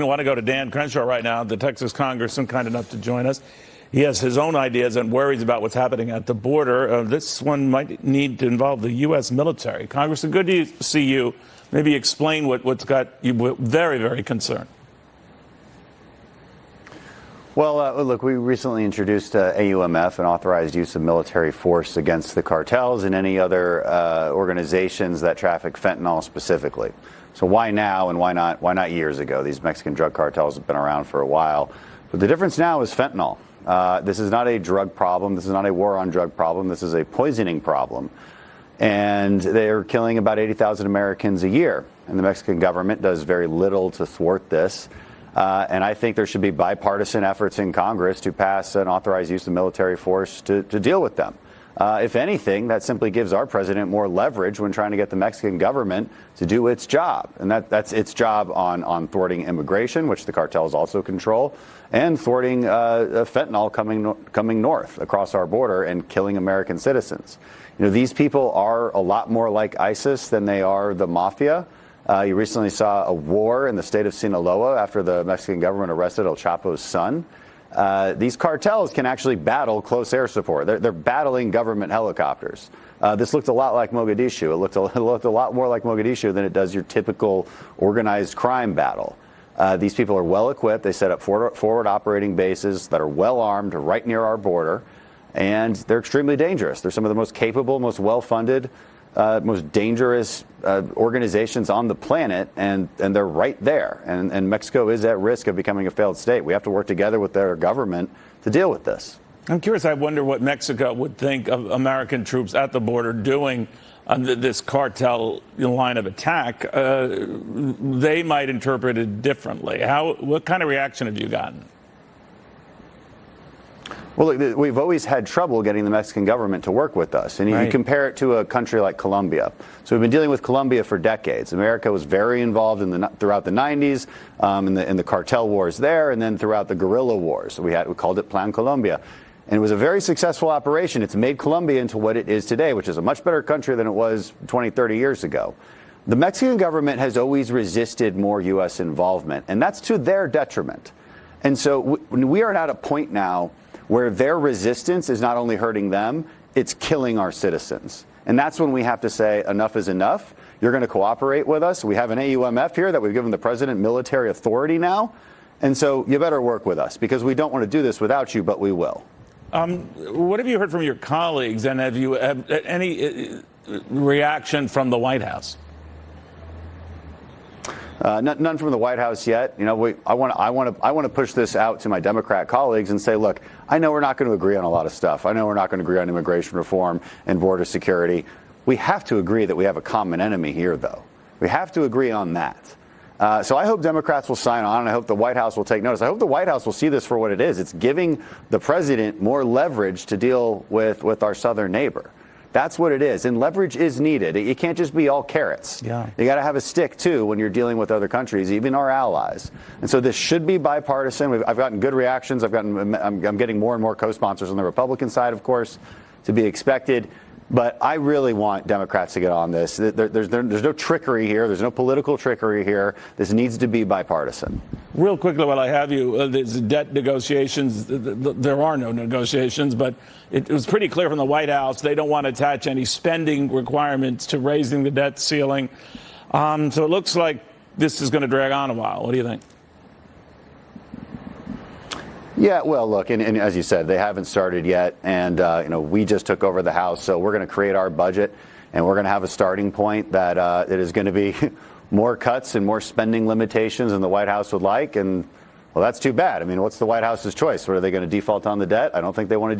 I want to go to Dan Crenshaw right now, the Texas congressman, kind enough to join us. He has his own ideas and worries about what's happening at the border. This one might need to involve the U.S. military. Congressman, good to see you. Maybe explain what's got you very, very concerned. Well, look, we recently introduced AUMF, an authorized use of military force against the cartels and any other organizations that traffic fentanyl specifically. So why now and why not years ago? These Mexican drug cartels have been around for a while. But the difference now is fentanyl. This is not a drug problem. This is not a war on drug problem. This is a poisoning problem. And they're killing about 80,000 Americans a year. And the Mexican government does very little to thwart this. And I think there should be bipartisan efforts in Congress to pass an authorized use of military force to deal with them. If anything, that simply gives our president more leverage when trying to get the Mexican government to do its job. And that's its job on thwarting immigration, which the cartels also control, and thwarting fentanyl coming north across our border and killing American citizens. You know, these people are a lot more like ISIS than they are the mafia. You recently saw a war in the state of Sinaloa after the Mexican government arrested El Chapo's son. These cartels can actually battle close air support. They're battling government helicopters. This looked a lot like Mogadishu. It looked a lot more like Mogadishu than it does your typical organized crime battle. These people are well equipped. They set up forward operating bases that are well armed right near our border, and they're extremely dangerous. They're some of the most capable, most well-funded, most dangerous organizations on the planet, and they're right there. And Mexico is at risk of becoming a failed state. We have to work together with their government to deal with this. I'm curious. I wonder what Mexico would think of American troops at the border doing this cartel line of attack. They might interpret it differently. What kind of reaction have you gotten? Well, look, we've always had trouble getting the Mexican government to work with us. And you compare it to a country like Colombia. So we've been dealing with Colombia for decades. America was very involved throughout the 90s in the cartel wars there, and then throughout the guerrilla wars. We called it Plan Colombia. And it was a very successful operation. It's made Colombia into what it is today, which is a much better country than it was 20, 30 years ago. The Mexican government has always resisted more U.S. involvement, and that's to their detriment. And so we are at a point now where their resistance is not only hurting them, it's killing our citizens. And that's when we have to say enough is enough. You're going to cooperate with us. We have an AUMF here that we've given the president military authority now. And so you better work with us, because we don't want to do this without you, but we will. What have you heard from your colleagues, and have you had any reaction from the White House? None from the White House yet. You know, I want to push this out to my Democrat colleagues and say, look, I know we're not going to agree on a lot of stuff. I know we're not going to agree on immigration reform and border security. We have to agree that we have a common enemy here, though. We have to agree on that. So I hope Democrats will sign on, and I hope the White House will take notice. I hope the White House will see this for what it is. It's giving the president more leverage to deal with our southern neighbor. That's what it is. And leverage is needed. It can't just be all carrots. Yeah. You got to have a stick, too, when you're dealing with other countries, even our allies. And so this should be bipartisan. I've gotten good reactions. I'm getting more and more co-sponsors on the Republican side, of course, to be expected. But I really want Democrats to get on this. There's no trickery here. There's no political trickery here. This needs to be bipartisan. Real quickly, while I have you, there's debt negotiations. There are no negotiations, but it was pretty clear from the White House they don't want to attach any spending requirements to raising the debt ceiling. So it looks like this is going to drag on a while. What do you think? Yeah, well, look, and as you said, they haven't started yet, and we just took over the House, so we're going to create our budget, and we're going to have a starting point that it is going to be more cuts and more spending limitations than the White House would like, and well, that's too bad. I mean, what's the White House's choice? What, are they going to default on the debt? I don't think they want to.